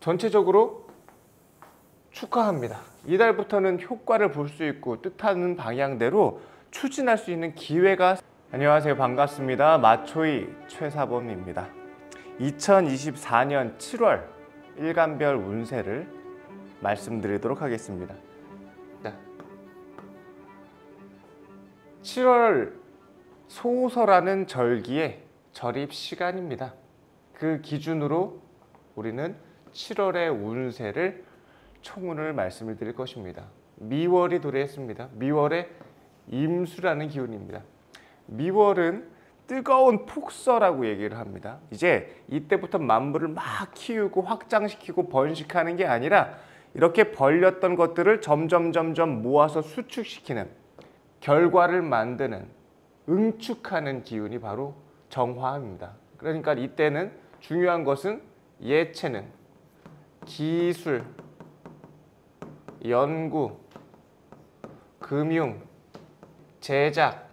전체적으로 축하합니다. 이달부터는 효과를 볼 수 있고 뜻하는 방향대로 추진할 수 있는 기회가. 안녕하세요, 반갑습니다. 마초이 최사범입니다. 2024년 7월 일간별 운세를 말씀드리도록 하겠습니다. 7월 소설하는 절기의 절입 시간입니다. 그 기준으로 우리는 7월의 운세를 총운을 말씀을 드릴 것입니다. 미월이 도래했습니다. 미월의 임수라는 기운입니다. 미월은 뜨거운 폭설라고 얘기를 합니다. 이제 이때부터 만물을 막 키우고 확장시키고 번식하는 게 아니라 이렇게 벌렸던 것들을 점점 모아서 수축시키는, 결과를 만드는, 응축하는 기운이 바로 정화입니다. 그러니까 이때는 중요한 것은 예체능, 기술, 연구, 금융, 제작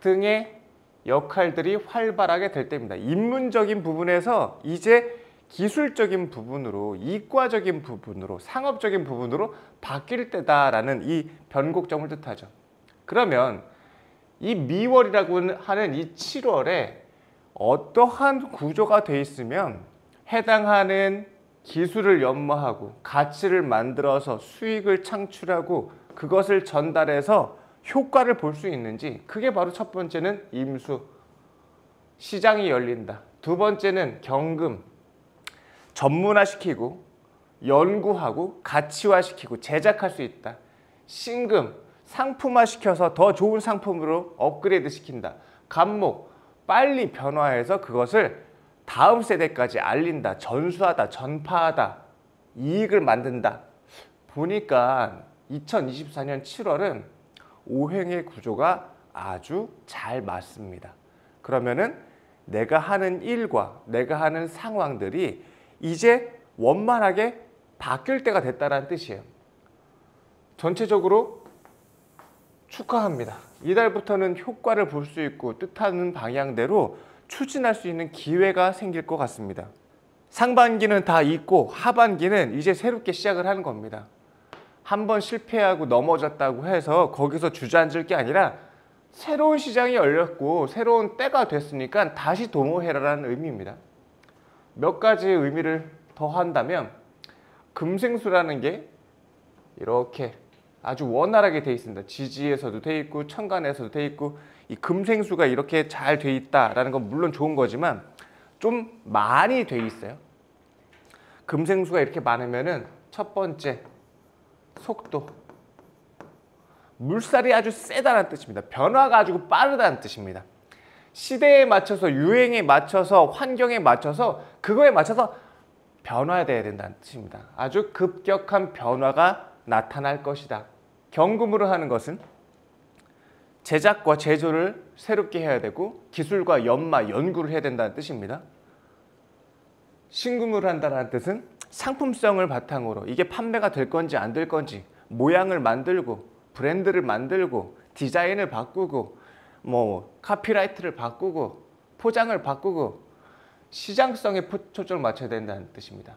등의 역할들이 활발하게 될 때입니다. 인문적인 부분에서 이제 기술적인 부분으로, 이과적인 부분으로, 상업적인 부분으로 바뀔 때다라는 이 변곡점을 뜻하죠. 그러면 이 미월이라고 하는 이 7월에 어떠한 구조가 돼 있으면 해당하는 기술을 연마하고 가치를 만들어서 수익을 창출하고 그것을 전달해서 효과를 볼 수 있는지, 그게 바로 첫 번째는 임수, 시장이 열린다. 두 번째는 경금, 전문화시키고 연구하고 가치화시키고 제작할 수 있다. 신금, 상품화시켜서 더 좋은 상품으로 업그레이드 시킨다. 간목, 빨리 변화해서 그것을 다음 세대까지 알린다. 전수하다, 전파하다, 이익을 만든다. 보니까 2024년 7월은 오행의 구조가 아주 잘 맞습니다. 그러면은 내가 하는 일과 내가 하는 상황들이 이제 원만하게 바뀔 때가 됐다는 뜻이에요. 전체적으로 축하합니다. 이달부터는 효과를 볼 수 있고 뜻하는 방향대로 추진할 수 있는 기회가 생길 것 같습니다. 상반기는 다 있고 하반기는 이제 새롭게 시작을 하는 겁니다. 한번 실패하고 넘어졌다고 해서 거기서 주저앉을 게 아니라 새로운 시장이 열렸고 새로운 때가 됐으니까 다시 도모해라라는 의미입니다. 몇 가지 의미를 더 한다면, 금생수라는 게 이렇게 아주 원활하게 돼 있습니다. 지지에서도 돼 있고 천간에서도 돼 있고, 이 금생수가 이렇게 잘 돼 있다라는 건 물론 좋은 거지만 좀 많이 돼 있어요. 금생수가 이렇게 많으면은 첫 번째, 속도, 물살이 아주 세다는 뜻입니다. 변화가 아주 빠르다는 뜻입니다. 시대에 맞춰서, 유행에 맞춰서, 환경에 맞춰서, 그거에 맞춰서 변화돼야 된다는 뜻입니다. 아주 급격한 변화가 나타날 것이다. 경금으로 하는 것은 제작과 제조를 새롭게 해야 되고 기술과 연마, 연구를 해야 된다는 뜻입니다. 신금으로 한다는 뜻은 상품성을 바탕으로 이게 판매가 될 건지 안 될 건지 모양을 만들고 브랜드를 만들고 디자인을 바꾸고 카피라이트를 바꾸고 포장을 바꾸고 시장성에 초점을 맞춰야 된다는 뜻입니다.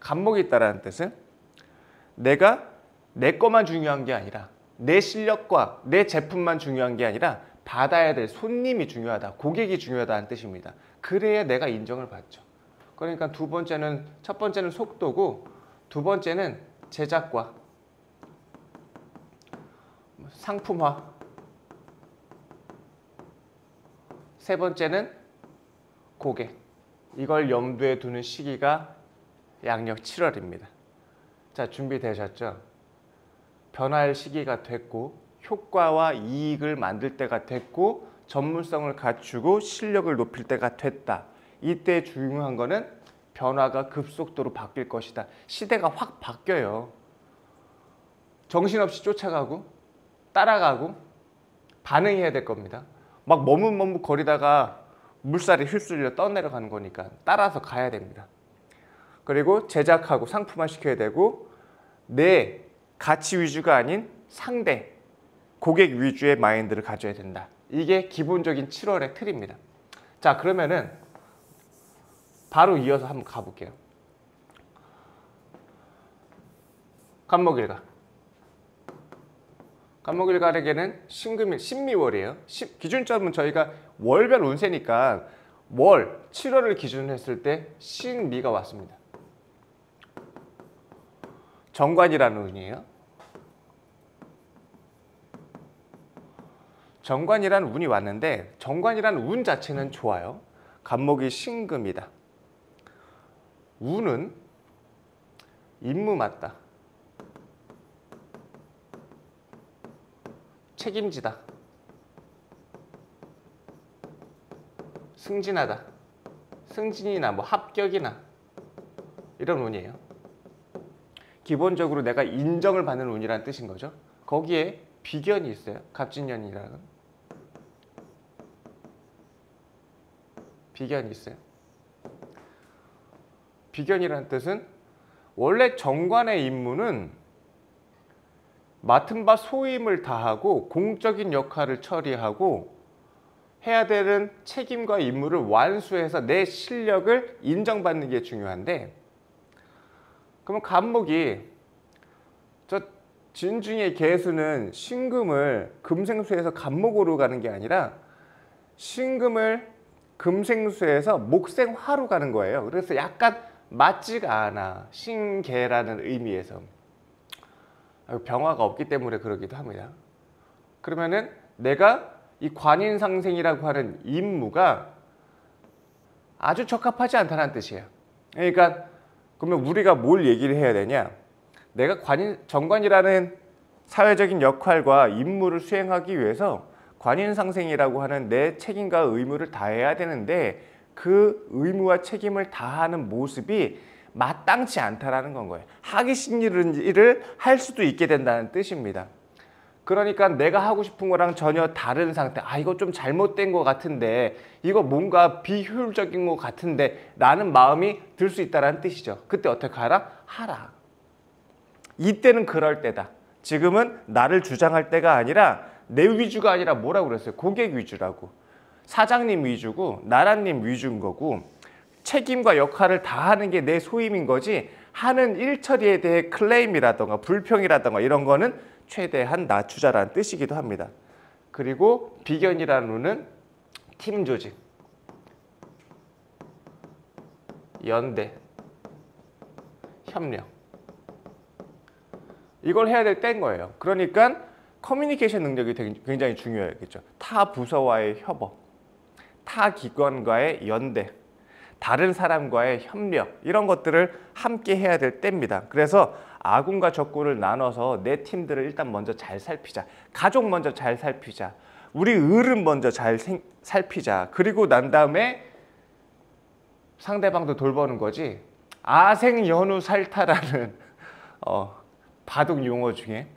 간목이 있다는 뜻은 내가 내 것만 중요한 게 아니라 내 실력과 내 제품만 중요한 게 아니라 받아야 될 손님이 중요하다, 고객이 중요하다는 뜻입니다. 그래야 내가 인정을 받죠. 그러니까 첫 번째는 속도고, 두 번째는 제작과 상품화, 세 번째는 고객. 이걸 염두에 두는 시기가 양력 7월입니다. 자, 준비되셨죠? 변화할 시기가 됐고 효과와 이익을 만들 때가 됐고 전문성을 갖추고 실력을 높일 때가 됐다. 이때 중요한 거는 변화가 급속도로 바뀔 것이다. 시대가 확 바뀌어요. 정신없이 쫓아가고 따라가고 반응해야 될 겁니다. 막 머뭇거리다가 물살이 휩쓸려 떠내려가는 거니까 따라서 가야 됩니다. 그리고 제작하고 상품화시켜야 되고 내 가치 위주가 아닌 상대, 고객 위주의 마인드를 가져야 된다. 이게 기본적인 7월의 틀입니다. 자, 그러면은 바로 이어서 한번 가볼게요. 간목일가. 간목일간에게는 신금일, 신미월이에요. 기준점은 저희가 월별 운세니까 월, 7월을 기준으로 했을 때 신미가 왔습니다. 정관이라는 운이에요. 정관이라는 운이 왔는데 정관이라는 운 자체는 좋아요. 간목이 신금이다. 운은 임무 맞다. 책임지다. 승진하다. 승진이나 뭐 합격이나 이런 운이에요. 기본적으로 내가 인정을 받는 운이라는 뜻인 거죠. 거기에 비견이 있어요. 갑진년이라는 비견이 있어요. 비견이라는 뜻은 원래 정관의 임무는 맡은 바 소임을 다하고 공적인 역할을 처리하고 해야 되는 책임과 임무를 완수해서 내 실력을 인정받는 게 중요한데, 그러면 간목이 저 진중의 개수는 신금을 금생수에서 간목으로 가는 게 아니라 신금을 금생수에서 목생화로 가는 거예요. 그래서 약간 맞지가 않아. 신개라는 의미에서. 병화가 없기 때문에 그러기도 합니다. 그러면은 내가 이 관인상생이라고 하는 임무가 아주 적합하지 않다는 뜻이에요. 그러니까 그러면 우리가 뭘 얘기를 해야 되냐? 내가 정관이라는 사회적인 역할과 임무를 수행하기 위해서 관인상생이라고 하는 내 책임과 의무를 다해야 되는데 그 의무와 책임을 다하는 모습이 마땅치 않다라는 건 거예요. 하기 싫은 일을 할 수도 있게 된다는 뜻입니다. 그러니까 내가 하고 싶은 거랑 전혀 다른 상태, 이거 좀 잘못된 것 같은데, 이거 뭔가 비효율적인 것 같은데 라는 마음이 들 수 있다는 뜻이죠. 그때 어떻게 하라? 하라. 이때는 그럴 때다. 지금은 나를 주장할 때가 아니라 내 위주가 아니라 뭐라고 그랬어요? 고객 위주라고. 사장님 위주고 나라님 위주인 거고 책임과 역할을 다하는 게 내 소임인 거지 하는 일처리에 대해 클레임이라던가 불평이라던가 이런 거는 최대한 낮추자라는 뜻이기도 합니다. 그리고 비견이라는 운은 팀 조직, 연대, 협력 이걸 해야 될 때인 거예요. 그러니까 커뮤니케이션 능력이 굉장히 중요하겠죠. 타 부서와의 협업, 타 기관과의 연대, 다른 사람과의 협력 이런 것들을 함께 해야 될 때입니다. 그래서 아군과 적군을 나눠서 내 팀들을 일단 먼저 잘 살피자. 가족 먼저 잘 살피자. 우리 을은 먼저 잘 살피자. 그리고 난 다음에 상대방도 돌보는 거지. 아생연우살타라는 바둑 용어 중에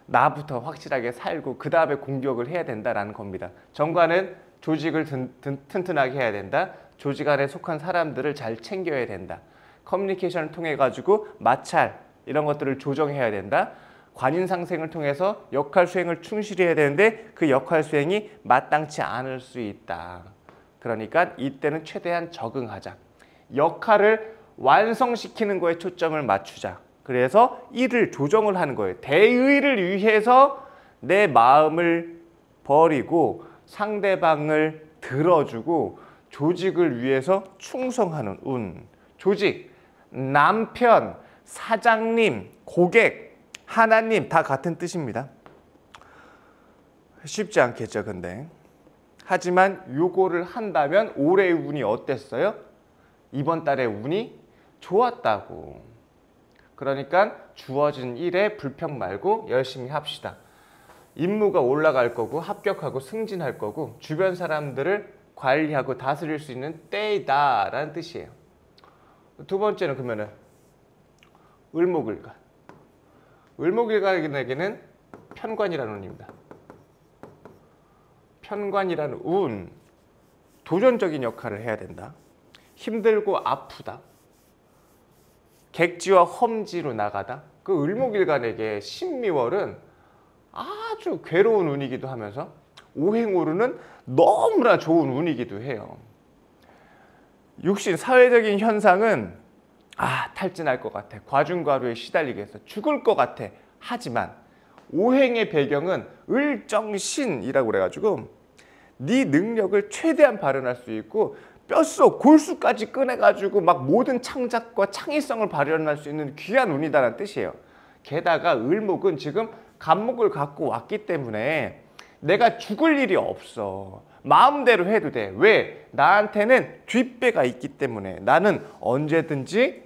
나부터 확실하게 살고 그 다음에 공격을 해야 된다라는 겁니다. 정관은 조직을 튼튼하게 해야 된다. 조직 안에 속한 사람들을 잘 챙겨야 된다. 커뮤니케이션을 통해 가지고 마찰 이런 것들을 조정해야 된다. 관인상생을 통해서 역할 수행을 충실히 해야 되는데 그 역할 수행이 마땅치 않을 수 있다. 그러니까 이때는 최대한 적응하자. 역할을 완성시키는 거에 초점을 맞추자. 그래서 일을 조정을 하는 거예요. 대의를 위해서 내 마음을 버리고 상대방을 들어주고 조직을 위해서 충성하는 운. 조직, 남편, 사장님, 고객, 하나님 다 같은 뜻입니다. 쉽지 않겠죠, 근데. 하지만 요거를 한다면 올해의 운이 어땠어요? 이번 달의 운이 좋았다고. 그러니까 주어진 일에 불평 말고 열심히 합시다. 임무가 올라갈 거고 합격하고 승진할 거고 주변 사람들을 관리하고 다스릴 수 있는 때이다 라는 뜻이에요. 두 번째는 그러면은 을목일간. 을목일간에게는 편관이라는 운입니다. 편관이라는 운, 도전적인 역할을 해야 된다. 힘들고 아프다. 객지와 험지로 나가다. 그 을목일간에게 신미월은 아주 괴로운 운이기도 하면서 오행오르는 너무나 좋은 운이기도 해요. 육신, 사회적인 현상은 탈진할 것 같아. 과중과류에 시달리겠어. 죽을 것 같아. 하지만 오행의 배경은 을정신이라고 그래가지고 네 능력을 최대한 발현할 수 있고 뼛속 골수까지 꺼내가지고 막 모든 창작과 창의성을 발현할 수 있는 귀한 운이다라는 뜻이에요. 게다가 을목은 지금 간목을 갖고 왔기 때문에 내가 죽을 일이 없어. 마음대로 해도 돼. 왜? 나한테는 뒷배가 있기 때문에 나는 언제든지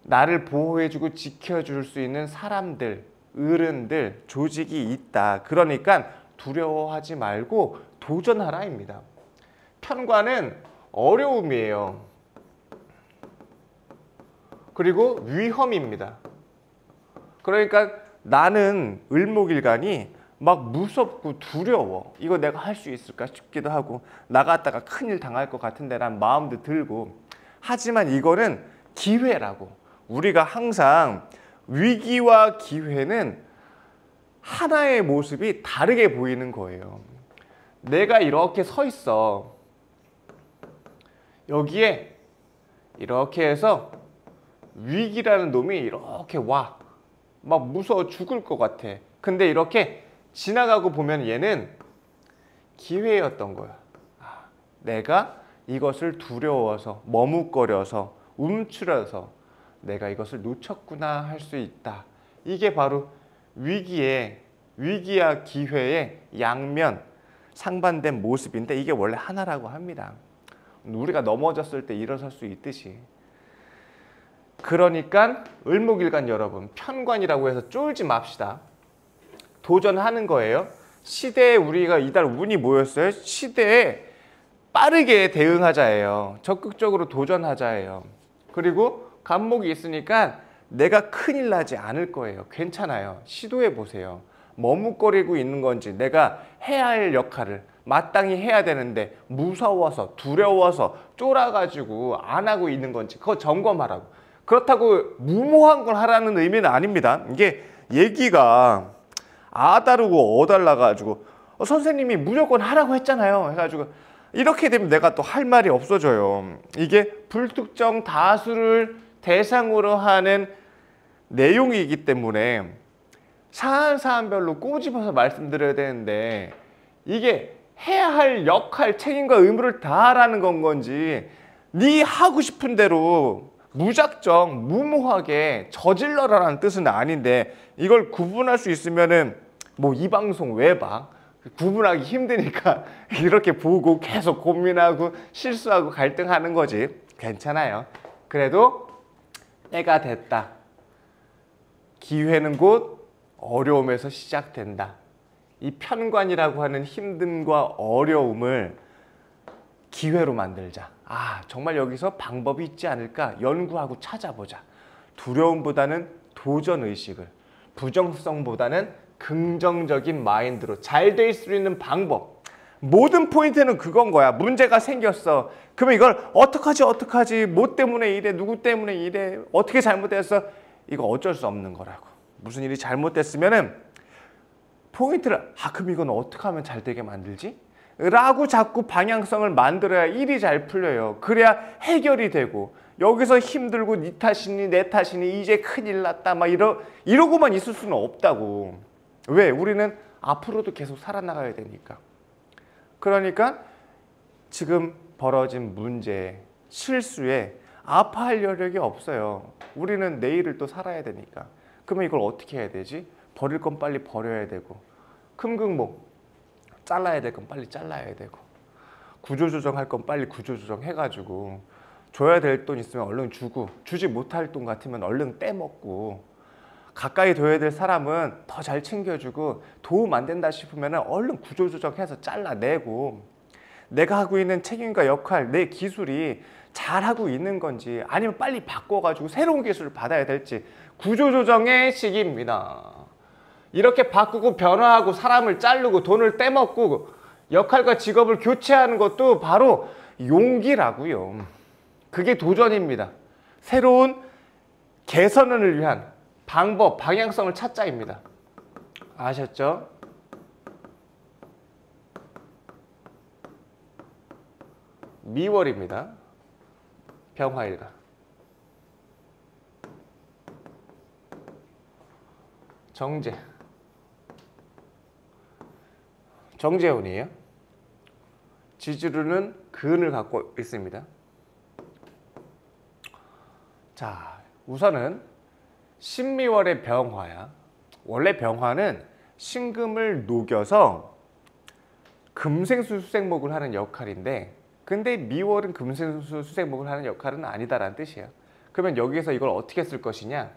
나를 보호해주고 지켜줄 수 있는 사람들, 어른들, 조직이 있다. 그러니까 두려워하지 말고 도전하라입니다. 편관은 어려움이에요. 그리고 위험입니다. 그러니까 나는 을목일간이 막 무섭고 두려워. 이거 내가 할 수 있을까 싶기도 하고 나갔다가 큰일 당할 것 같은데 라는 마음도 들고 하지만 이거는 기회라고. 우리가 항상 위기와 기회는 하나의 모습이 다르게 보이는 거예요. 내가 이렇게 서 있어. 여기에 이렇게 해서 위기라는 놈이 이렇게 와. 막 무서워 죽을 것 같아. 근데 이렇게 지나가고 보면 얘는 기회였던 거야. 내가 이것을 두려워서 머뭇거려서 움츠려서 내가 이것을 놓쳤구나 할 수 있다. 이게 바로 위기와 기회의 양면 상반된 모습인데 이게 원래 하나라고 합니다. 우리가 넘어졌을 때 일어설 수 있듯이. 그러니까 을목일간 여러분 편관이라고 해서 쫄지 맙시다. 도전하는 거예요. 시대에 우리가 이달 운이 뭐였어요? 시대에 빠르게 대응하자예요. 적극적으로 도전하자예요. 그리고 간목이 있으니까 내가 큰일 나지 않을 거예요. 괜찮아요. 시도해 보세요. 머뭇거리고 있는 건지 내가 해야 할 역할을 마땅히 해야 되는데 무서워서 두려워서 쫄아가지고 안 하고 있는 건지 그거 점검하라고. 그렇다고 무모한 걸 하라는 의미는 아닙니다. 이게 얘기가 다르고 달라가지고 선생님이 무조건 하라고 했잖아요 해가지고 이렇게 되면 내가 또 할 말이 없어져요. 이게 불특정 다수를 대상으로 하는 내용이기 때문에 사안사안별로 꼬집어서 말씀드려야 되는데 이게 해야 할 역할, 책임과 의무를 다하라는 건 건지 네 하고 싶은 대로 무작정 무모하게 저질러라라는 뜻은 아닌데 이걸 구분할 수 있으면은 뭐 이 방송 왜 봐? 구분하기 힘드니까 이렇게 보고 계속 고민하고 실수하고 갈등하는 거지. 괜찮아요. 그래도 때가 됐다. 기회는 곧 어려움에서 시작된다. 이 편관이라고 하는 힘듦과 어려움을 기회로 만들자. 정말 여기서 방법이 있지 않을까 연구하고 찾아보자. 두려움보다는 도전의식을, 부정성보다는 긍정적인 마인드로 잘 될 수 있는 방법. 모든 포인트는 그건 거야. 문제가 생겼어. 그러면 이걸 어떡하지? 뭐 때문에 이래? 누구 때문에 이래? 어떻게 잘못됐어? 이거 어쩔 수 없는 거라고. 무슨 일이 잘못됐으면은 포인트를 그럼 이건 어떻게 하면 잘 되게 만들지? 라고 자꾸 방향성을 만들어야 일이 잘 풀려요. 그래야 해결이 되고 여기서 힘들고 네 탓이니 내 탓이니 이제 큰일 났다 막 이러고만 있을 수는 없다고. 왜? 우리는 앞으로도 계속 살아나가야 되니까. 그러니까 지금 벌어진 문제, 실수에 아파할 여력이 없어요. 우리는 내일을 또 살아야 되니까. 그러면 이걸 어떻게 해야 되지? 버릴 건 빨리 버려야 되고 금극목 잘라야 될 건 빨리 잘라야 되고 구조조정할 건 빨리 구조조정 해가지고 줘야 될 돈 있으면 얼른 주고 주지 못할 돈 같으면 얼른 떼먹고 가까이 둬야 될 사람은 더 잘 챙겨주고 도움 안 된다 싶으면 얼른 구조조정해서 잘라내고 내가 하고 있는 책임과 역할, 내 기술이 잘하고 있는 건지 아니면 빨리 바꿔가지고 새로운 기술을 받아야 될지 구조조정의 시기입니다. 이렇게 바꾸고 변화하고 사람을 자르고 돈을 떼먹고 역할과 직업을 교체하는 것도 바로 용기라고요. 그게 도전입니다. 새로운 개선을 위한 방법, 방향성을 찾자입니다. 아셨죠? 미월입니다. 병화일간. 정제. 정제운이에요. 지지루는 근을 갖고 있습니다. 자, 우선은 신미월의 병화야. 원래 병화는 신금을 녹여서 금생수 수생목을 하는 역할인데, 근데 미월은 금생수 수생목을 하는 역할은 아니다라는 뜻이에요. 그러면 여기에서 이걸 어떻게 쓸 것이냐?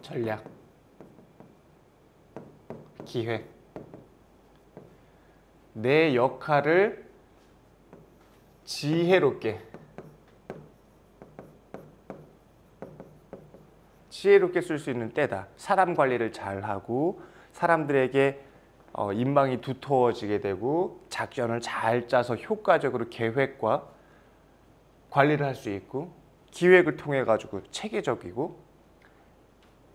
전략, 기획. 내 역할을 지혜롭게 쓸 수 있는 때다. 사람 관리를 잘하고 사람들에게 인망이 두터워지게 되고 작전을 잘 짜서 효과적으로 계획과 관리를 할 수 있고 기획을 통해 가지고 체계적이고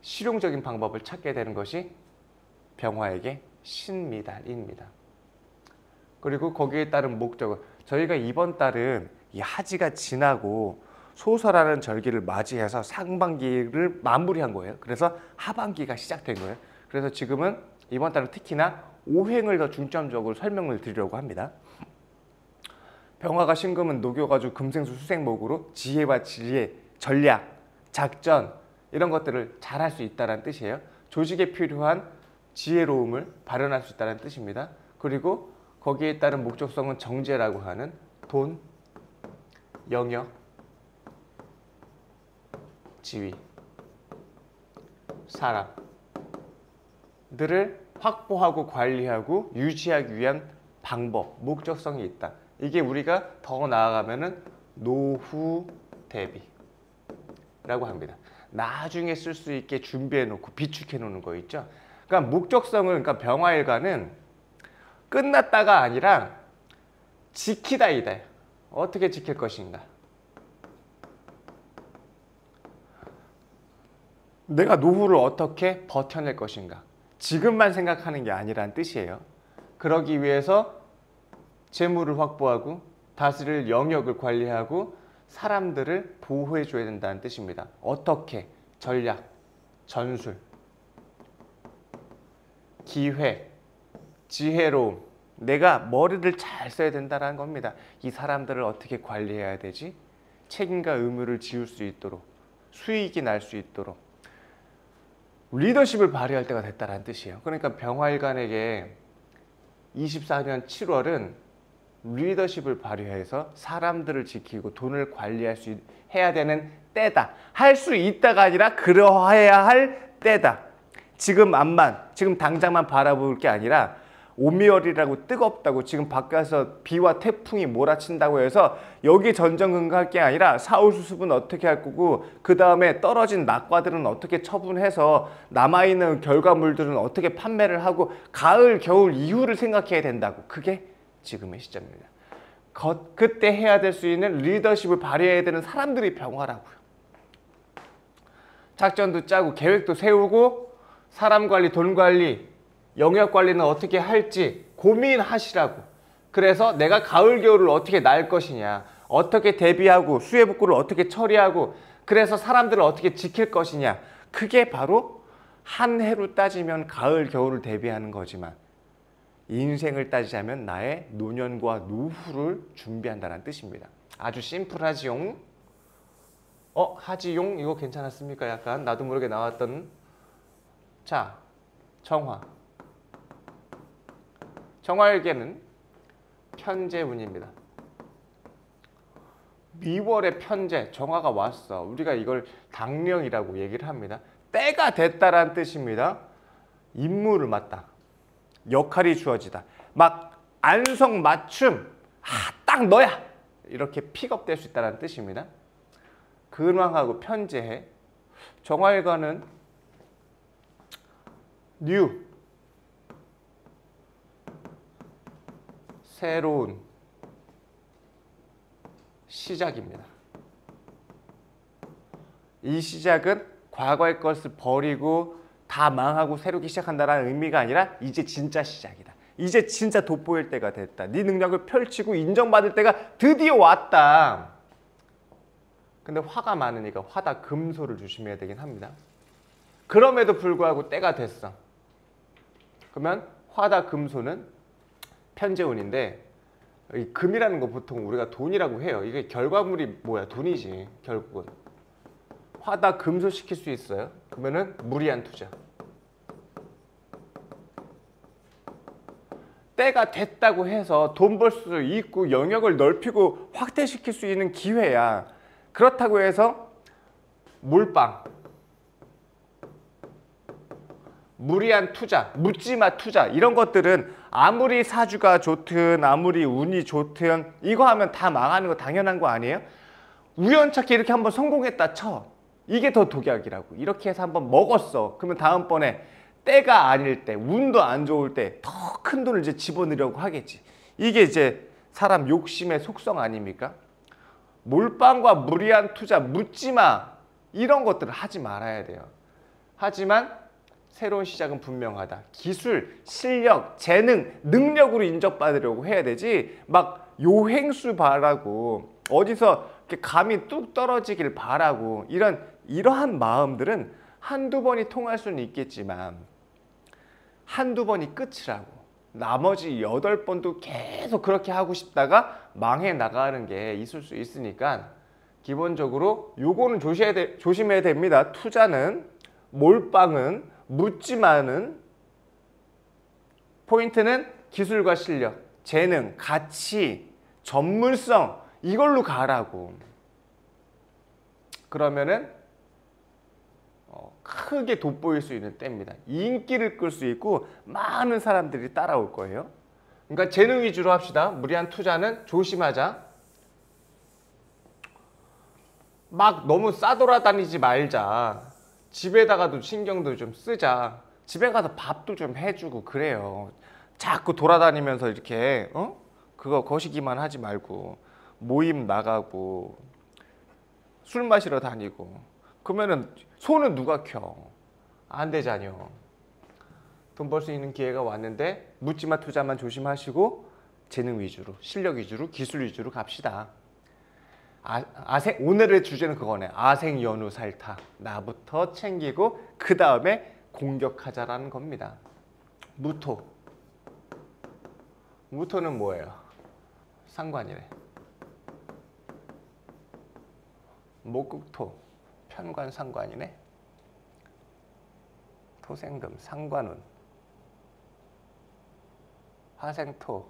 실용적인 방법을 찾게 되는 것이 병화에게 신미달입니다. 그리고 거기에 따른 목적은, 저희가 이번 달은 이 하지가 지나고 소설하는 절기를 맞이해서 상반기를 마무리한 거예요. 그래서 하반기가 시작된 거예요. 그래서 지금은 이번 달은 특히나 오행을 더 중점적으로 설명을 드리려고 합니다. 병화가 신금은 녹여가지고 금생수 수생목으로 지혜와 지혜, 전략, 작전 이런 것들을 잘할 수 있다는 뜻이에요. 조직에 필요한 지혜로움을 발현할 수 있다는 뜻입니다. 그리고 거기에 따른 목적성은 정제라고 하는 돈, 영역, 지위, 사람들을 확보하고 관리하고 유지하기 위한 방법, 목적성이 있다. 이게 우리가 더 나아가면은 노후 대비라고 합니다. 나중에 쓸 수 있게 준비해 놓고 비축해 놓는 거 있죠. 그러니까 목적성은, 그러니까 병화일간은 끝났다가 아니라 지키다 이다. 어떻게 지킬 것인가? 내가 노후를 어떻게 버텨낼 것인가? 지금만 생각하는 게 아니란 뜻이에요. 그러기 위해서 재물을 확보하고 다스릴 영역을 관리하고 사람들을 보호해 줘야 된다는 뜻입니다. 어떻게? 전략, 전술, 기획, 지혜로움. 내가 머리를 잘 써야 된다는 겁니다. 이 사람들을 어떻게 관리해야 되지? 책임과 의무를 지울 수 있도록, 수익이 날 수 있도록 리더십을 발휘할 때가 됐다는 뜻이에요. 그러니까 병화일간에게 24년 7월은 리더십을 발휘해서 사람들을 지키고 돈을 관리할 수 해야 되는 때다. 할 수 있다가 아니라 그러해야 할 때다. 지금 당장만 바라볼 게 아니라 오미월이라고 뜨겁다고 지금 바깥에서 비와 태풍이 몰아친다고 해서 여기 전전긍긍할 게 아니라 사후수습은 어떻게 할 거고 그 다음에 떨어진 낙과들은 어떻게 처분해서 남아있는 결과물들은 어떻게 판매를 하고 가을, 겨울 이후를 생각해야 된다고. 그게 지금의 시점입니다. 그때 해야 될 수 있는 리더십을 발휘해야 되는 사람들이 병화라고요. 작전도 짜고 계획도 세우고 사람 관리, 돈 관리, 영역 관리는 어떻게 할지 고민하시라고. 그래서 내가 가을, 겨울을 어떻게 날 것이냐, 어떻게 대비하고 수혜복구를 어떻게 처리하고 그래서 사람들을 어떻게 지킬 것이냐. 그게 바로 한 해로 따지면 가을, 겨울을 대비하는 거지만 인생을 따지자면 나의 노년과 노후를 준비한다는 뜻입니다. 아주 심플하지용. 하지용 이거 괜찮았습니까? 약간 나도 모르게 나왔던. 자, 정화일계는 편제운입니다. 미월의 편제, 정화가 왔어. 우리가 이걸 당령이라고 얘기를 합니다. 때가 됐다라는 뜻입니다. 임무를 맡다. 역할이 주어지다. 막 안성맞춤, 딱 너야! 이렇게 픽업될 수 있다는 뜻입니다. 근황하고 편제해. 정화일관은 뉴, 새로운 시작입니다. 이 시작은 과거의 것을 버리고 다 망하고 새롭게 시작한다는 의미가 아니라 이제 진짜 시작이다. 이제 진짜 돋보일 때가 됐다. 네 능력을 펼치고 인정받을 때가 드디어 왔다. 근데 화가 많으니까 화다 금소를 조심해야 되긴 합니다. 그럼에도 불구하고 때가 됐어. 그러면 화다 금소는 편재운인데, 이 금이라는 거 보통 우리가 돈이라고 해요. 이게 결과물이 뭐야? 돈이지 결국은. 화다 금소 시킬 수 있어요. 그러면은 무리한 투자. 때가 됐다고 해서 돈 벌 수 있고 영역을 넓히고 확대시킬 수 있는 기회야. 그렇다고 해서 몰빵, 무리한 투자, 묻지마 투자, 이런 것들은 아무리 사주가 좋든 아무리 운이 좋든 이거 하면 다 망하는 거 당연한 거 아니에요? 우연찮게 이렇게 한번 성공했다 쳐. 이게 더 독약이라고. 이렇게 해서 한번 먹었어. 그러면 다음번에 때가 아닐 때, 운도 안 좋을 때 더 큰 돈을 이제 집어넣으려고 하겠지. 이게 이제 사람 욕심의 속성 아닙니까? 몰빵과 무리한 투자, 묻지마, 이런 것들을 하지 말아야 돼요. 하지만 새로운 시작은 분명하다. 기술, 실력, 재능, 능력으로 인정받으려고 해야 되지, 막 요행수 바라고 어디서 이렇게 감이 뚝 떨어지길 바라고 이러한 마음들은 한두 번이 통할 수는 있겠지만 한두 번이 끝이라고. 나머지 8번도 계속 그렇게 하고 싶다가 망해 나가는 게 있을 수 있으니까 기본적으로 요거는 조심해야 됩니다. 투자는, 몰빵은, 묻지마는, 포인트는 기술과 실력, 재능, 가치, 전문성, 이걸로 가라고. 그러면은 크게 돋보일 수 있는 때입니다. 인기를 끌 수 있고 많은 사람들이 따라올 거예요. 그러니까 재능 위주로 합시다. 무리한 투자는 조심하자. 막 너무 싸돌아다니지 말자. 집에다가도 신경도 좀 쓰자. 집에 가서 밥도 좀 해주고 그래요. 자꾸 돌아다니면서 이렇게 그거 거시기만 하지 말고 모임 나가고 술 마시러 다니고 그러면은 손은 누가 켜? 안 되잖여. 돈 벌 수 있는 기회가 왔는데 묻지마 투자만 조심하시고 재능 위주로, 실력 위주로, 기술 위주로 갑시다. 오늘의 주제는 그거네. 아생 연우 살타. 나부터 챙기고 그 다음에 공격하자라는 겁니다. 무토. 무토는 뭐예요? 상관이래. 목극토. 편관 상관이네. 토생금, 상관운, 화생토,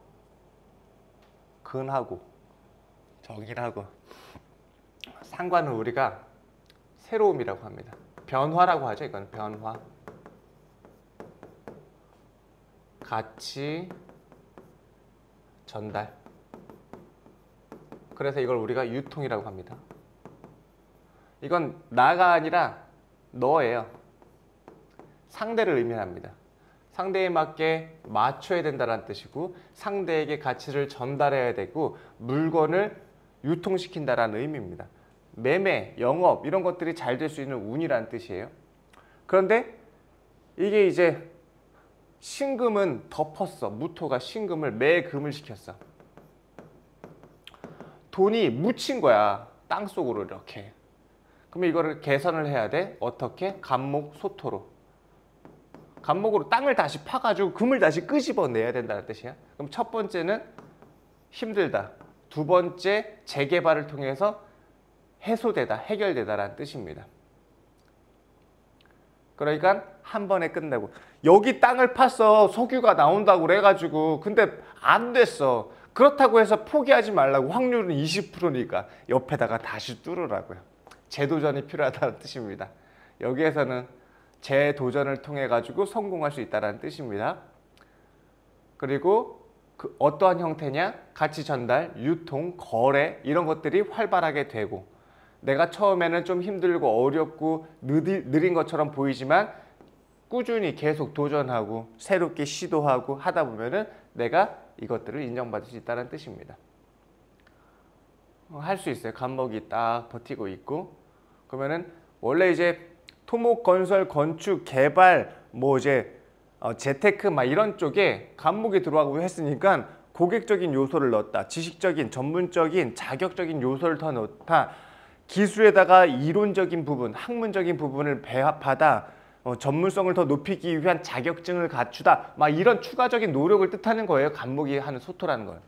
근하고, 정인하고. 상관은 우리가 새로움이라고 합니다. 변화라고 하죠. 이건 변화. 가치, 전달. 그래서 이걸 우리가 유통이라고 합니다. 이건 나가 아니라 너예요. 상대를 의미합니다. 상대에 맞게 맞춰야 된다는 뜻이고 상대에게 가치를 전달해야 되고 물건을 유통시킨다는 의미입니다. 매매, 영업 이런 것들이 잘 될 수 있는 운이라는 뜻이에요. 그런데 이게 이제 신금은 덮었어. 무토가 신금을 매금을 시켰어. 돈이 묻힌 거야. 땅속으로 이렇게. 그러면 이거를 개선을 해야 돼. 어떻게? 간목, 소토로. 간목으로 땅을 다시 파가지고 금을 다시 끄집어내야 된다는 뜻이야. 그럼 첫 번째는 힘들다. 두 번째 재개발을 통해서 해소되다, 해결되다라는 뜻입니다. 그러니까 한 번에 끝내고 여기 땅을 파서 석유가 나온다고 그래가지고 근데 안 됐어. 그렇다고 해서 포기하지 말라고. 확률은 20%니까 옆에다가 다시 뚫으라고요. 재도전이 필요하다는 뜻입니다. 여기에서는 재도전을 통해 가지고 성공할 수 있다는 뜻입니다. 그리고 그 어떠한 형태냐? 가치 전달, 유통, 거래 이런 것들이 활발하게 되고 내가 처음에는 좀 힘들고 어렵고 느린 것처럼 보이지만 꾸준히 계속 도전하고 새롭게 시도하고 하다 보면은 내가 이것들을 인정받을 수 있다는 뜻입니다. 할 수 있어요. 간목이 딱 버티고 있고. 그러면은 원래 이제 토목, 건설, 건축, 개발, 뭐 이제 재테크 막 이런 쪽에 간목이 들어가고 했으니까 고객적인 요소를 넣었다. 지식적인, 전문적인, 자격적인 요소를 더 넣다. 기술에다가 이론적인 부분, 학문적인 부분을 배합하다. 전문성을 더 높이기 위한 자격증을 갖추다. 막 이런 추가적인 노력을 뜻하는 거예요. 간목이 하는 소토라는 걸.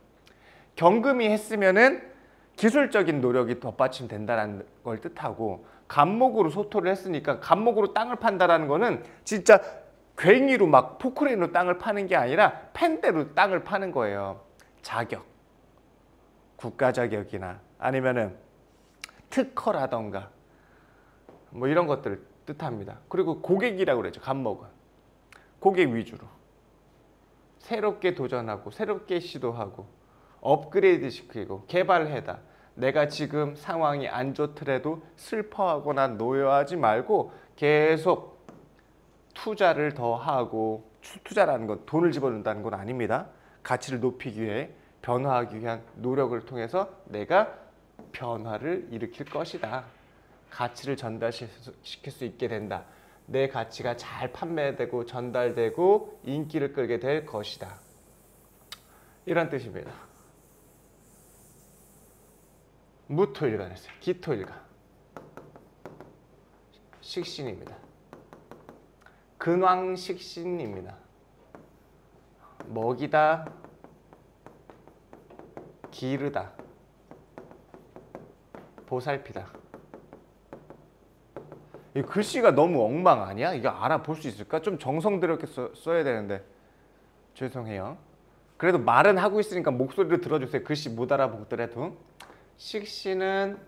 경금이 했으면은 기술적인 노력이 덧받침된다는 걸 뜻하고, 간목으로 소토를 했으니까 간목으로 땅을 판다라는 거는 진짜 괭이로 막 포크레인으로 땅을 파는 게 아니라 펜대로 땅을 파는 거예요. 자격, 국가 자격이나 아니면은 특허라던가 뭐 이런 것들을 뜻합니다. 그리고 고객이라고 그러죠. 간목은 고객 위주로 새롭게 도전하고 새롭게 시도하고 업그레이드 시키고 개발해다. 내가 지금 상황이 안 좋더라도 슬퍼하거나 노여하지 말고 계속 투자를 더 하고, 투자라는 건 돈을 집어넣는다는 건 아닙니다. 가치를 높이기 위해, 변화하기 위한 노력을 통해서 내가 변화를 일으킬 것이다. 가치를 전달시킬 수 있게 된다. 내 가치가 잘 판매되고 전달되고 인기를 끌게 될 것이다. 이런 뜻입니다. 무토일간 했어요. 기토일간. 식신입니다. 근왕식신입니다. 먹이다, 기르다, 보살피다. 이 글씨가 너무 엉망 아니야? 이거 알아볼 수 있을까? 좀 정성 들였게 써야 되는데 죄송해요. 그래도 말은 하고 있으니까 목소리를 들어주세요. 글씨 못 알아보더라도. 식신은,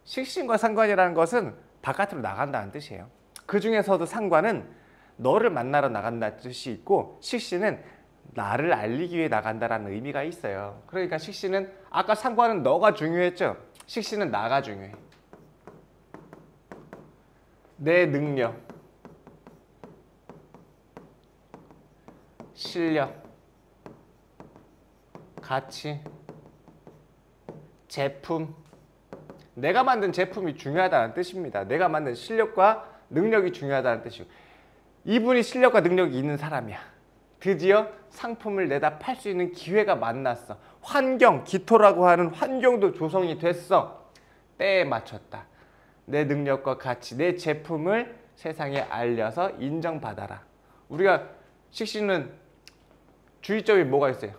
식신과 상관이라는 것은 바깥으로 나간다는 뜻이에요. 그 중에서도 상관은 너를 만나러 나간다는 뜻이 있고, 식신은 나를 알리기 위해 나간다라는 의미가 있어요. 그러니까 식신은, 아까 상관은 너가 중요했죠? 식신은 나가 중요해. 내 능력, 실력, 가치, 제품, 내가 만든 제품이 중요하다는 뜻입니다. 내가 만든 실력과 능력이 중요하다는 뜻이고, 이분이 실력과 능력이 있는 사람이야. 드디어 상품을 내다 팔 수 있는 기회가 만났어. 환경, 기토라고 하는 환경도 조성이 됐어. 때에 맞췄다. 내 능력과 가치, 내 제품을 세상에 알려서 인정받아라. 우리가 식신은 주의점이 뭐가 있어요?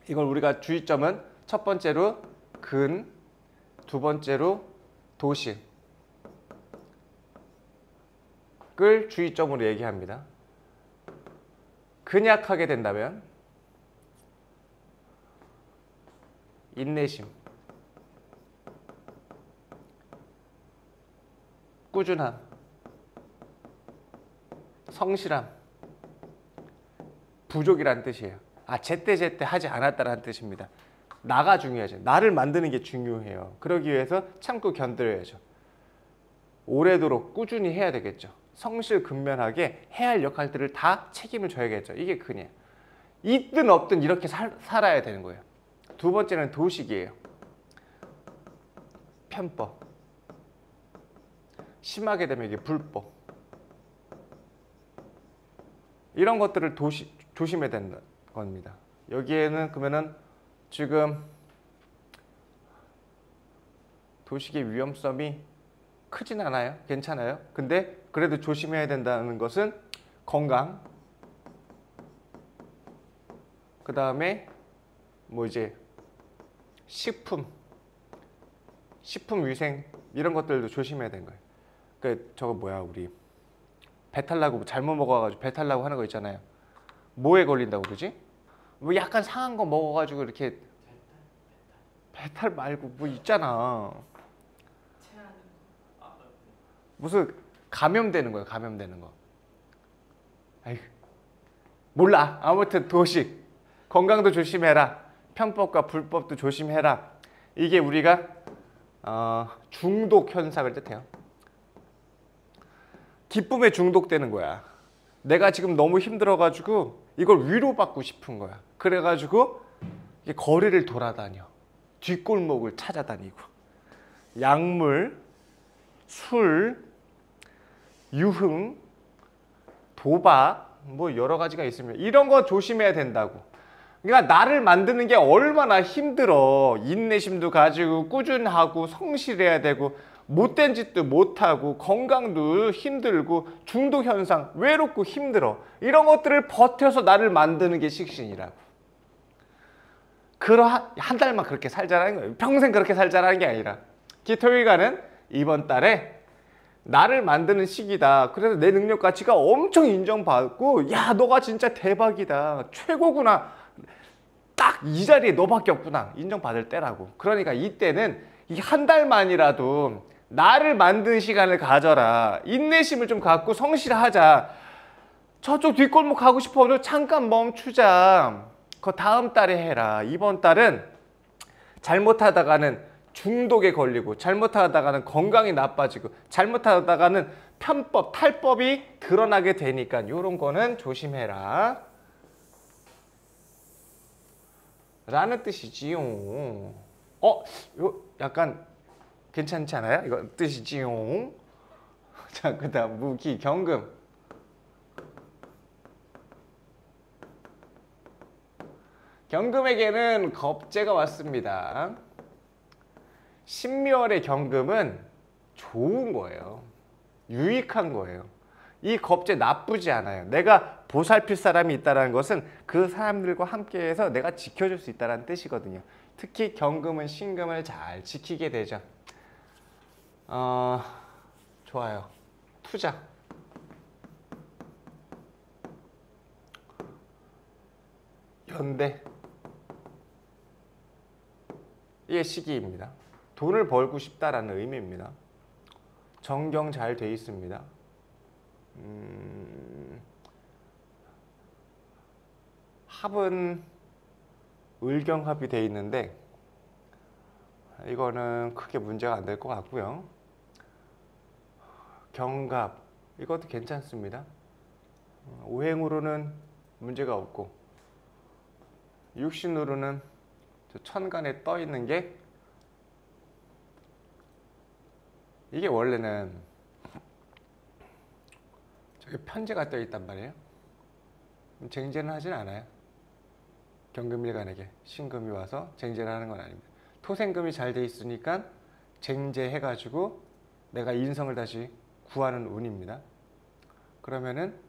이걸 우리가 주의점은 첫 번째로 근, 두 번째로 도식을 주의점으로 얘기합니다. 근약하게 된다면 인내심, 꾸준함, 성실함, 부족이라는 뜻이에요. 제때제때 하지 않았다라는 뜻입니다. 나가 중요하죠. 나를 만드는 게 중요해요. 그러기 위해서 참고 견뎌야죠. 오래도록 꾸준히 해야 되겠죠. 성실근면하게 해야 할 역할들을 다 책임을 져야겠죠. 이게 근이에요. 있든 없든 이렇게 살아야 되는 거예요. 두 번째는 도식이에요. 편법. 심하게 되면 이게 불법. 이런 것들을 조심해야 되는 겁니다. 여기에는 그러면은 지금 도식의 위험성이 크진 않아요. 괜찮아요. 근데 그래도 조심해야 된다는 것은 건강, 그 다음에 뭐 이제 식품 위생 이런 것들도 조심해야 되는 거예요. 그러니까 저거 뭐야, 우리 배탈 나고 잘못 먹어가지고 배탈 나고 하는 거 있잖아요. 뭐에 걸린다고 그러지? 뭐 약간 상한 거 먹어가지고 이렇게 배탈 말고 뭐 있잖아. 무슨 감염되는 거예요. 감염되는 거. 아이고, 몰라. 아무튼 도식, 건강도 조심해라. 편법과 불법도 조심해라. 이게 우리가 중독 현상을 뜻해요. 기쁨에 중독되는 거야. 내가 지금 너무 힘들어가지고 이걸 위로받고 싶은 거야. 그래가지고 거리를 돌아다녀. 뒷골목을 찾아다니고. 약물, 술, 유흥, 도박, 뭐 여러 가지가 있습니다. 이런 거 조심해야 된다고. 그러니까 나를 만드는 게 얼마나 힘들어. 인내심도 가지고 꾸준하고 성실해야 되고 못된 짓도 못하고 건강도 힘들고 중독 현상, 외롭고 힘들어. 이런 것들을 버텨서 나를 만드는 게 식신이라고. 한 달만 그렇게 살자라는 거예요. 평생 그렇게 살자라는 게 아니라 기토일간은 이번 달에 나를 만드는 시기다. 그래서 내 능력 가치가 엄청 인정받고 야 너가 진짜 대박이다. 최고구나. 딱 이 자리에 너밖에 없구나. 인정받을 때라고. 그러니까 이때는 이 한 달만이라도 나를 만드는 시간을 가져라. 인내심을 좀 갖고 성실하자. 저쪽 뒷골목 가고 싶어도 잠깐 멈추자. 그거 다음 달에 해라. 이번 달은 잘못하다가는 중독에 걸리고 잘못하다가는 건강이 나빠지고 잘못하다가는 편법, 탈법이 드러나게 되니까 이런 거는 조심해라. 라는 뜻이지요. 이거 약간 괜찮지 않아요? 이거 뜻이지요. 자, 그 다음 무기, 경금. 경금에게는 겁재가 왔습니다. 신묘월의 경금은 좋은 거예요. 유익한 거예요. 이 겁재 나쁘지 않아요. 내가 보살필 사람이 있다는 것은 그 사람들과 함께해서 내가 지켜줄 수 있다는 뜻이거든요. 특히 경금은 신금을 잘 지키게 되죠. 좋아요. 투자. 연대. 이게 시기입니다. 돈을 벌고 싶다라는 의미입니다. 정경 잘 돼 있습니다. 합은 을경합이 돼 있는데 이거는 크게 문제가 안 될 것 같고요. 경갑 이것도 괜찮습니다. 오행으로는 문제가 없고 육신으로는 저 천간에 떠 있는 게 이게 원래는 저기 편제가 떠 있단 말이에요. 쟁제는 하진 않아요. 경금일간에게 신금이 와서 쟁제를 하는 건 아닙니다. 토생금이 잘 돼 있으니까 쟁제해가지고 내가 인성을 다시 구하는 운입니다. 그러면은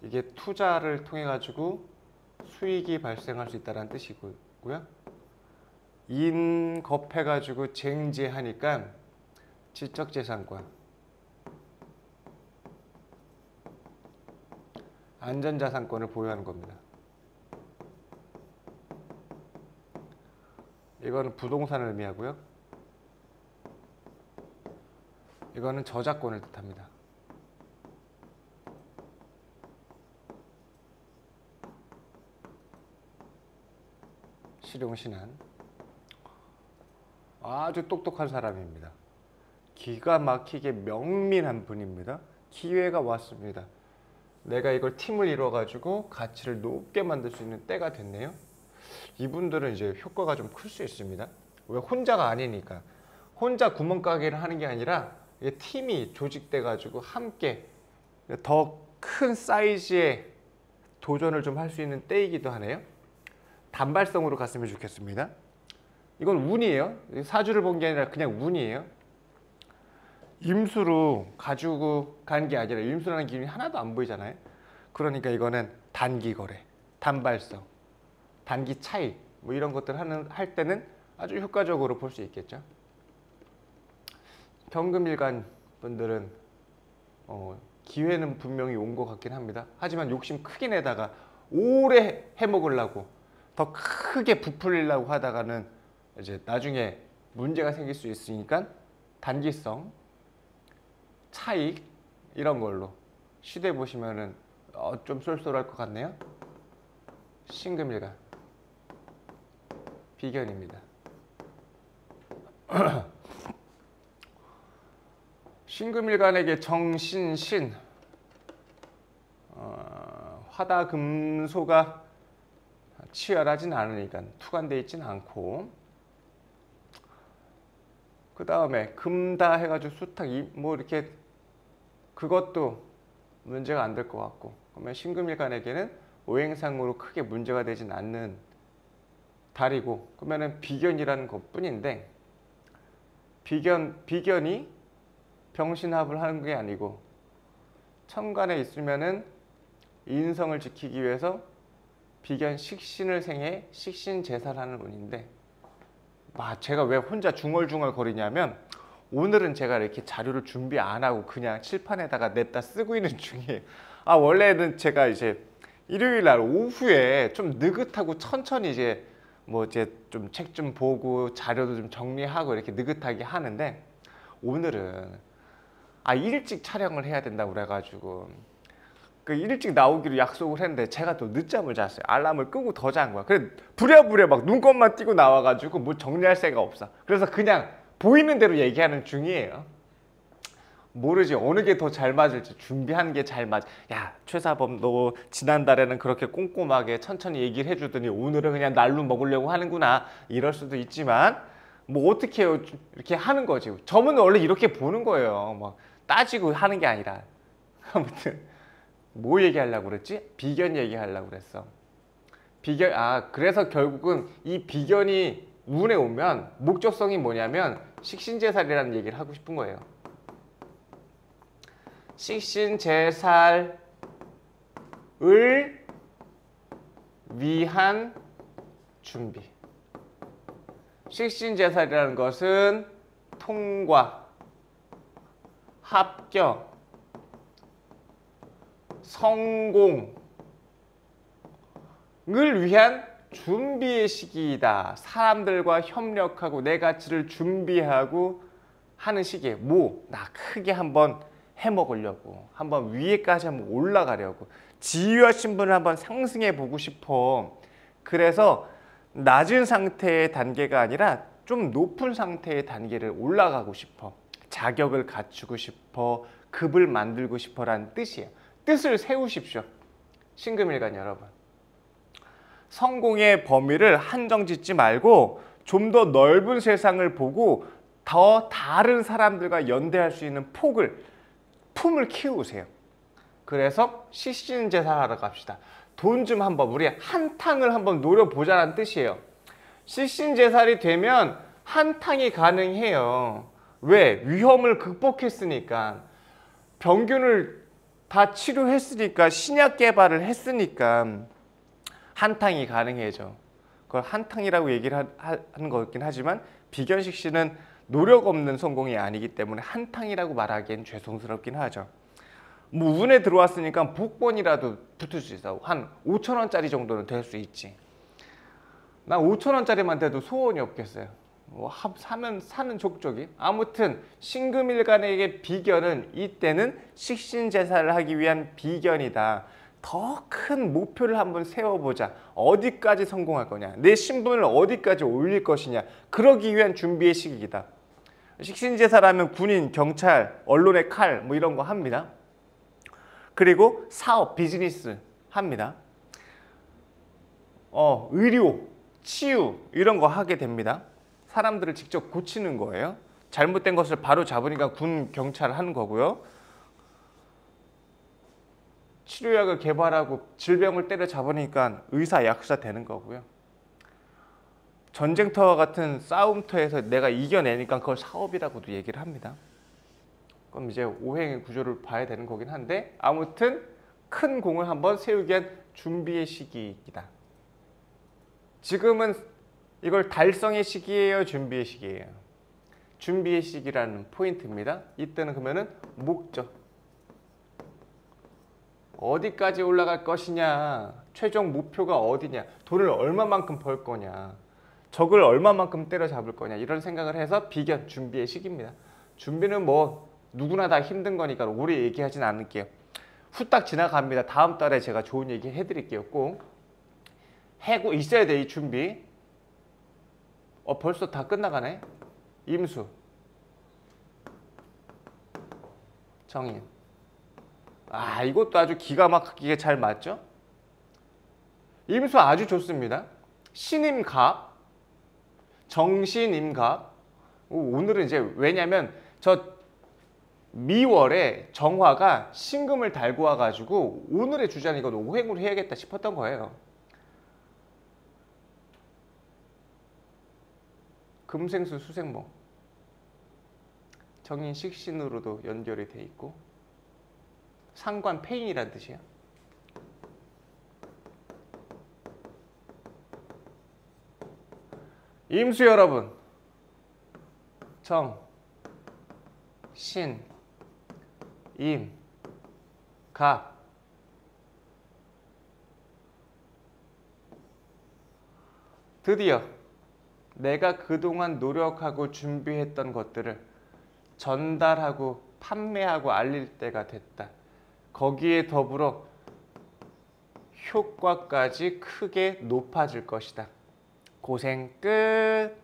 이게 투자를 통해 가지고 수익이 발생할 수 있다는 뜻이고요. 인겁해가지고 쟁제하니까 지적재산권, 안전자산권을 보유하는 겁니다. 이거는 부동산을 의미하고요. 이거는 저작권을 뜻합니다. 실용신안. 아주 똑똑한 사람입니다. 기가 막히게 명민한 분입니다. 기회가 왔습니다. 내가 이걸 팀을 이뤄가지고 가치를 높게 만들 수 있는 때가 됐네요. 이분들은 이제 효과가 좀 클 수 있습니다. 왜? 혼자가 아니니까. 혼자 구멍가게를 하는 게 아니라 팀이 조직돼 가지고 함께 더 큰 사이즈의 도전을 좀 할 수 있는 때이기도 하네요. 단발성으로 갔으면 좋겠습니다. 이건 운이에요. 사주를 본 게 아니라 그냥 운이에요. 임수로 가지고 간 게 아니라 임수라는 기운이 하나도 안 보이잖아요. 그러니까 이거는 단기 거래, 단발성, 단기 차익 뭐 이런 것들 할 때는 아주 효과적으로 볼 수 있겠죠. 경금일간 분들은 기회는 분명히 온 것 같긴 합니다. 하지만 욕심 크게 내다가 오래 해먹으려고 더 크게 부풀리려고 하다가는 이제 나중에 문제가 생길 수 있으니까 단기성, 차익 이런 걸로 시대 보시면은 좀 쏠쏠할 것 같네요. 신금일간 비견입니다. 신금일간에게 정신신 화다금소가 치열하진 않으니까 투관되어 있지는 않고, 그 다음에 금다 해가지고 수탁 뭐 이렇게 그것도 문제가 안 될 것 같고, 그러면 신금일간에게는 오행상으로 크게 문제가 되진 않는 달이고, 그러면은 비견이라는 것 뿐인데 비견이 병신합을 하는 게 아니고 천간에 있으면은 인성을 지키기 위해서 비견 식신을 생해 식신제살하는 운인데, 제가 왜 혼자 중얼중얼 거리냐면 오늘은 제가 이렇게 자료를 준비 안 하고 그냥 칠판에다가 냅다 쓰고 있는 중이에요. 원래는 제가 이제 일요일 날 오후에 좀 느긋하고 천천히 이제 좀 책 좀 보고 자료도 좀 정리하고 이렇게 느긋하게 하는데, 오늘은 일찍 촬영을 해야 된다고 그래가지고 일찍 나오기로 약속을 했는데 제가 또 늦잠을 잤어요. 알람을 끄고 더 잔 거야. 그래 부랴부랴 막 눈곱만 띄고 나와가지고 뭐 정리할 새가 없어. 그래서 그냥 보이는 대로 얘기하는 중이에요. 모르지 어느 게 더 잘 맞을지. 준비한 게 잘 맞. 야 최사범 너 지난달에는 그렇게 꼼꼼하게 천천히 얘기를 해주더니 오늘은 그냥 날로 먹으려고 하는구나, 이럴 수도 있지만 뭐 어떻게 해요. 이렇게 하는 거지. 저는 원래 이렇게 보는 거예요. 뭐 따지고 하는 게 아니라. 아무튼 뭐 얘기하려고 그랬지? 비견 얘기하려고 그랬어. 비견, 그래서 결국은 이 비견이 운에 오면 목적성이 뭐냐면 식신제살이라는 얘기를 하고 싶은 거예요. 식신제살을 위한 준비. 식신제살이라는 것은 통과, 합격, 성공을 위한 준비의 시기이다. 사람들과 협력하고 내 가치를 준비하고 하는 시기에 나 크게 한번 해먹으려고, 한번 위에까지 한번 올라가려고, 지위와 신분을 한번 상승해 보고 싶어. 그래서 낮은 상태의 단계가 아니라 좀 높은 상태의 단계를 올라가고 싶어. 자격을 갖추고 싶어. 급을 만들고 싶어라는 뜻이에요. 뜻을 세우십시오. 신금일간 여러분. 성공의 범위를 한정 짓지 말고 좀 더 넓은 세상을 보고 더 다른 사람들과 연대할 수 있는 품을 키우세요. 그래서 식신제살하러 갑시다. 돈 좀 한번 우리 한탕을 한번 노려보자는 뜻이에요. 식신제살이 되면 한탕이 가능해요. 왜? 위험을 극복했으니까. 병균을 다 치료했으니까, 신약 개발을 했으니까 한탕이 가능해져. 그걸 한탕이라고 얘기를 하는 거긴 하지만 비견식 씨는 노력 없는 성공이 아니기 때문에 한탕이라고 말하기엔 죄송스럽긴 하죠. 운에 들어왔으니까 복권이라도 붙을 수 있어. 한 5,000원짜리 정도는 될 수 있지. 난 5,000원짜리만 돼도 소원이 없겠어요. 사는 족족이. 아무튼 신금일간에게 비견은 이때는 식신제살을 하기 위한 비견이다. 더 큰 목표를 한번 세워보자. 어디까지 성공할 거냐, 내 신분을 어디까지 올릴 것이냐, 그러기 위한 준비의 시기이다. 식신제살하면 군인, 경찰, 언론의 칼 이런 거 합니다. 그리고 사업, 비즈니스 합니다. 의료, 치유 이런 거 하게 됩니다. 사람들을 직접 고치는 거예요. 잘못된 것을 바로 잡으니까 군, 경찰 하는 거고요. 치료약을 개발하고 질병을 때려잡으니까 의사, 약사 되는 거고요. 전쟁터와 같은 싸움터에서 내가 이겨내니까 그걸 사업이라고도 얘기를 합니다. 그럼 이제 오행의 구조를 봐야 되는 거긴 한데, 아무튼 큰 공을 한번 세우기 위한 준비의 시기이다. 지금은 이걸 달성의 시기예요, 준비의 시기예요? 준비의 시기라는 포인트입니다. 이때는 그러면은 목적, 어디까지 올라갈 것이냐, 최종 목표가 어디냐, 돈을 얼마만큼 벌 거냐, 적을 얼마만큼 때려잡을 거냐, 이런 생각을 해서 비견, 준비의 시기입니다. 준비는 누구나 다 힘든 거니까 오래 얘기하진 않을게요. 후딱 지나갑니다. 다음 달에 제가 좋은 얘기 해드릴게요. 꼭 하고 있어야 돼, 이 준비. 벌써 다 끝나가네. 임수, 정인. 이것도 아주 기가 막히게 잘 맞죠? 임수 아주 좋습니다. 신임갑, 정신임갑. 오늘은 이제 왜냐면 저 미월에 정화가 신금을 달고 와가지고 오늘의 주제는 이건 오행으로 해야겠다 싶었던 거예요. 금생수 수생목. 정인 식신으로도 연결이 돼 있고 상관 폐인이란 뜻이야. 임수 여러분, 정, 신, 임, 갑. 드디어 내가 그동안 노력하고 준비했던 것들을 전달하고 판매하고 알릴 때가 됐다. 거기에 더불어 효과까지 크게 높아질 것이다. 고생 끝.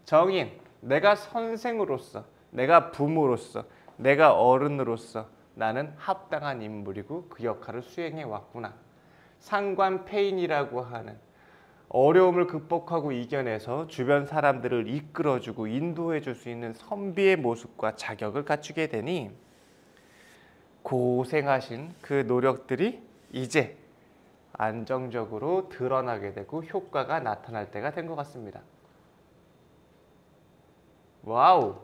정인, 내가 선생으로서, 내가 부모로서, 내가 어른으로서 나는 합당한 인물이고 그 역할을 수행해 왔구나. 상관폐인이라고 하는 어려움을 극복하고 이겨내서 주변 사람들을 이끌어주고 인도해줄 수 있는 선비의 모습과 자격을 갖추게 되니 고생하신 그 노력들이 이제 안정적으로 드러나게 되고 효과가 나타날 때가 된 것 같습니다. 와우!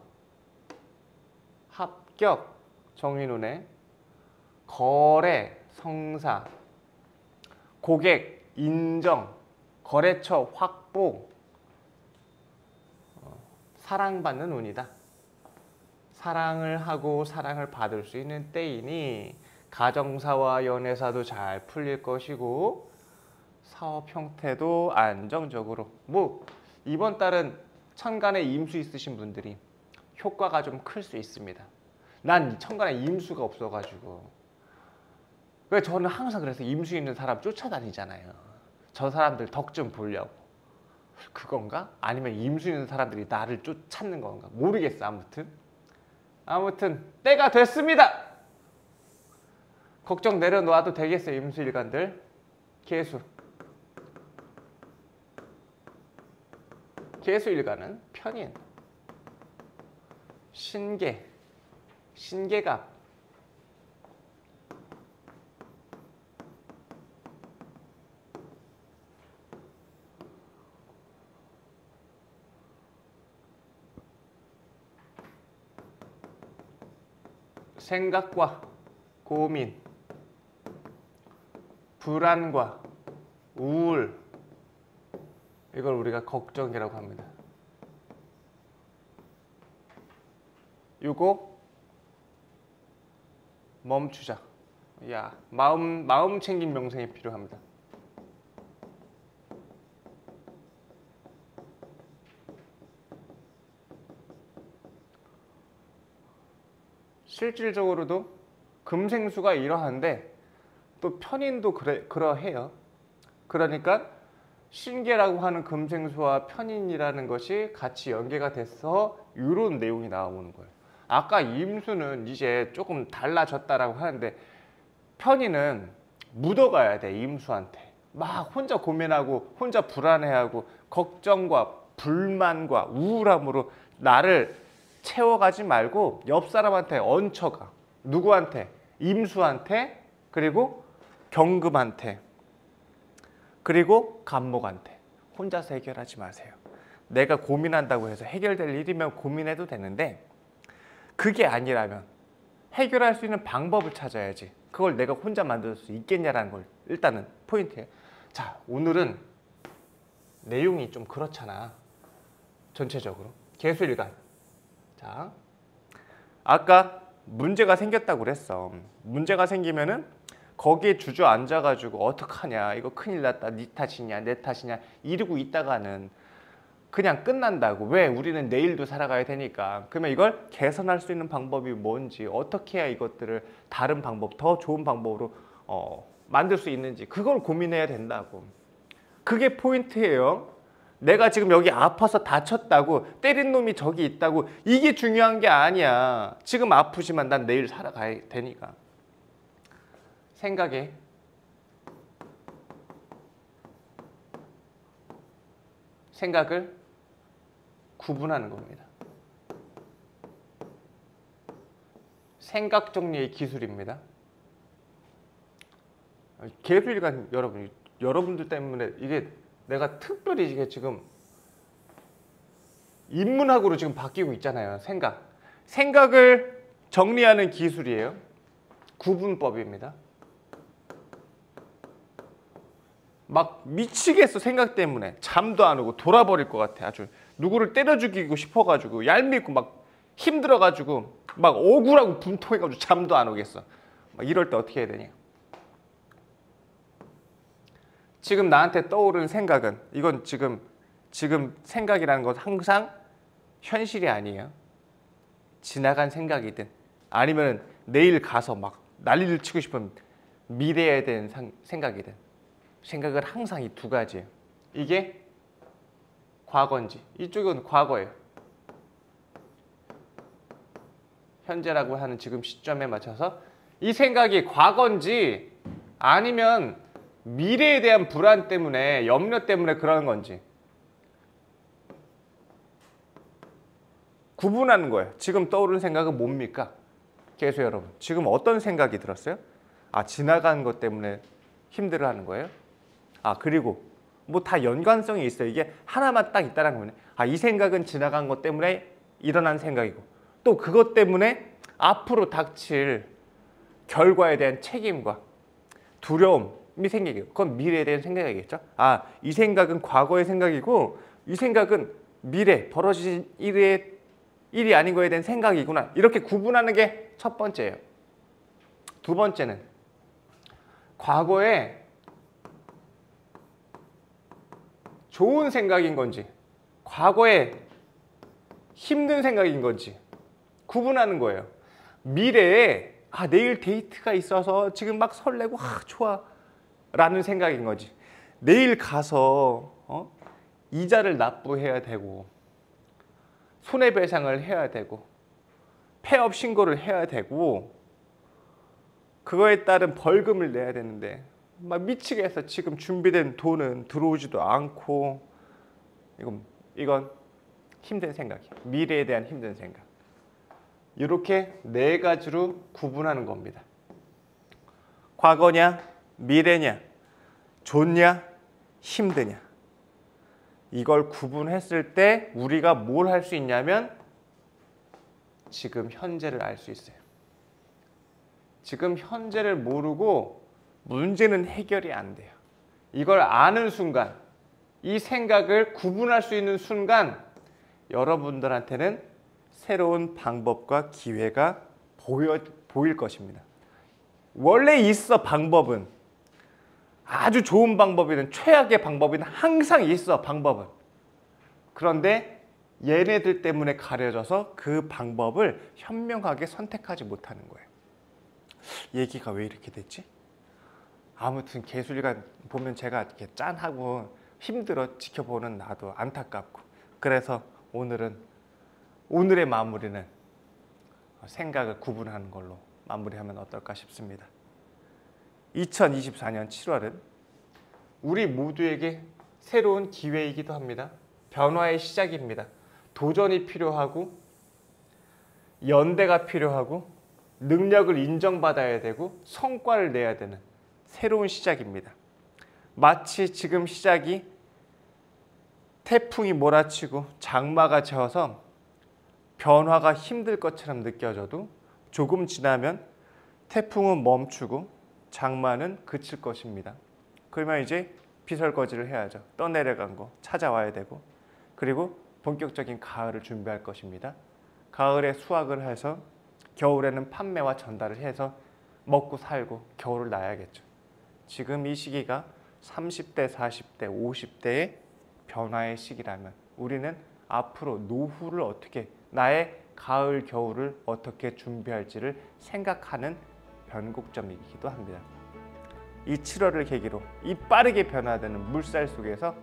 합격! 정인운의 거래, 성사, 고객, 인정, 거래처 확보, 사랑받는 운이다. 사랑을 하고 사랑을 받을 수 있는 때이니 가정사와 연애사도 잘 풀릴 것이고 사업 형태도 안정적으로 이번 달은 천간에 임수 있으신 분들이 효과가 좀 클 수 있습니다. 난 천간에 임수가 없어가지고 저는 항상 그래서 임수 있는 사람 쫓아다니잖아요. 저 사람들 덕 좀 보려고. 그건가? 아니면 임수 있는 사람들이 나를 찾는 건가? 모르겠어. 아무튼 때가 됐습니다. 걱정 내려놓아도 되겠어요. 임수일간들. 계수일간은 편인, 신계, 신계갑, 생각과 고민, 불안과 우울, 이걸 우리가 걱정이라고 합니다. 이거 멈추자. 마음 챙긴 명상이 필요합니다. 실질적으로도 금생수가 이러한데 또 편인도 그러해요. 그러니까 신계라고 하는 금생수와 편인이라는 것이 같이 연계가 돼서 이런 내용이 나오는 거예요. 아까 임수는 이제 조금 달라졌다라고 하는데 편인은 묻어가야 돼. 임수한테 막 혼자 고민하고 혼자 불안해하고 걱정과 불만과 우울함으로 나를 채워가지 말고 옆 사람한테 얹혀가. 누구한테? 임수한테, 그리고 경금한테, 그리고 간목한테. 혼자서 해결하지 마세요. 내가 고민한다고 해서 해결될 일이면 고민해도 되는데 그게 아니라면 해결할 수 있는 방법을 찾아야지. 그걸 내가 혼자 만들 수 있겠냐라는 걸 일단은 포인트예요. 자, 오늘은 내용이 좀 그렇잖아. 전체적으로. 계수일간. 자, 아까 문제가 생겼다고 그랬어. 문제가 생기면은 거기에 주저앉아가지고 어떡하냐, 이거 큰일 났다, 네 탓이냐 내 탓이냐 이러고 있다가는 그냥 끝난다고. 왜? 우리는 내일도 살아가야 되니까. 그러면 이걸 개선할 수 있는 방법이 뭔지, 어떻게 해야 이것들을 다른 방법, 더 좋은 방법으로 만들 수 있는지, 그걸 고민해야 된다고. 그게 포인트예요. 내가 지금 여기 아파서 다쳤다고, 때린 놈이 저기 있다고, 이게 중요한 게 아니야. 지금 아프지만 난 내일 살아가야 되니까. 생각을 구분하는 겁니다. 생각 정리의 기술입니다. 계수일간 여러분들 때문에 이게 내가 특별히 이게 지금 인문학으로 지금 바뀌고 있잖아요. 생각을 정리하는 기술이에요. 구분법입니다. 막 미치겠어. 생각 때문에 잠도 안 오고 돌아버릴 것 같아. 아주 누구를 때려 죽이고 싶어가지고 얄밉고 막 힘들어가지고 막 억울하고 분통해가지고 잠도 안 오겠어. 막 이럴 때 어떻게 해야 되냐. 지금 나한테 떠오르는 생각은 이건 지금 생각이라는 건 항상 현실이 아니에요. 지나간 생각이든 아니면 내일 가서 막 난리를 치고 싶은 미래에 대한 생각이든 생각은 항상 이 두 가지예요. 이게 과거인지 이쪽은 과거예요. 현재라고 하는 지금 시점에 맞춰서 이 생각이 과거인지 아니면 미래에 대한 불안 때문에 염려 때문에 그러는 건지 구분하는 거예요. 지금 떠오르는 생각은 뭡니까? 계속 여러분 지금 어떤 생각이 들었어요? 아 지나간 것 때문에 힘들어하는 거예요? 아 그리고 뭐 다 연관성이 있어요. 이게 하나만 딱 있다는 거네. 아 이 생각은 지나간 것 때문에 일어난 생각이고 또 그것 때문에 앞으로 닥칠 결과에 대한 책임과 두려움이 생기고 그건 미래에 대한 생각이겠죠. 아 이 생각은 과거의 생각이고 이 생각은 미래 벌어질 일이 아닌 거에 대한 생각이구나. 이렇게 구분하는 게 첫 번째예요. 두 번째는 과거에 좋은 생각인 건지 과거에 힘든 생각인 건지 구분하는 거예요. 미래에 아 내일 데이트가 있어서 지금 막 설레고 아 좋아 라는 생각인 거지. 내일 가서 이자를 납부해야 되고 손해배상을 해야 되고 폐업 신고를 해야 되고 그거에 따른 벌금을 내야 되는데 막 미치겠어. 지금 준비된 돈은 들어오지도 않고 이건 힘든 생각이야. 미래에 대한 힘든 생각. 이렇게 네 가지로 구분하는 겁니다. 과거냐, 미래냐, 좋냐, 힘드냐. 이걸 구분했을 때 우리가 뭘 할 수 있냐면 지금 현재를 알 수 있어요. 지금 현재를 모르고 문제는 해결이 안 돼요. 이걸 아는 순간, 이 생각을 구분할 수 있는 순간 여러분들한테는 새로운 방법과 기회가 보일 것입니다. 원래 있어 방법은. 아주 좋은 방법이든 최악의 방법이든 항상 있어 방법은. 그런데 얘네들 때문에 가려져서 그 방법을 현명하게 선택하지 못하는 거예요. 얘기가 왜 이렇게 됐지? 아무튼 개술관 보면 제가 이렇게 짠하고 힘들어 지켜보는 나도 안타깝고 그래서 오늘의 마무리는 생각을 구분하는 걸로 마무리하면 어떨까 싶습니다. 2024년 7월은 우리 모두에게 새로운 기회이기도 합니다. 변화의 시작입니다. 도전이 필요하고 연대가 필요하고 능력을 인정받아야 되고 성과를 내야 되는 새로운 시작입니다. 마치 지금 시작이 태풍이 몰아치고 장마가 져서 변화가 힘들 것처럼 느껴져도 조금 지나면 태풍은 멈추고 장마는 그칠 것입니다. 그러면 이제 비설거지를 해야죠. 떠내려간 거 찾아와야 되고 그리고 본격적인 가을을 준비할 것입니다. 가을에 수확을 해서 겨울에는 판매와 전달을 해서 먹고 살고 겨울을 나야겠죠. 지금 이 시기가 30대, 40대, 50대의 변화의 시기라면 우리는 앞으로 노후를 어떻게 나의 가을, 겨울을 어떻게 준비할지를 생각하는 변곡점이기도 합니다. 이 7월을 계기로 이 빠르게 변화되는 물살 속에서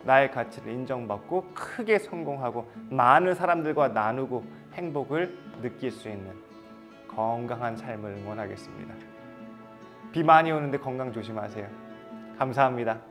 나의 가치를 인정받고 크게 성공하고 많은 사람들과 나누고 행복을 느낄 수 있는 건강한 삶을 응원하겠습니다. 비 많이 오는데 건강 조심하세요. 감사합니다.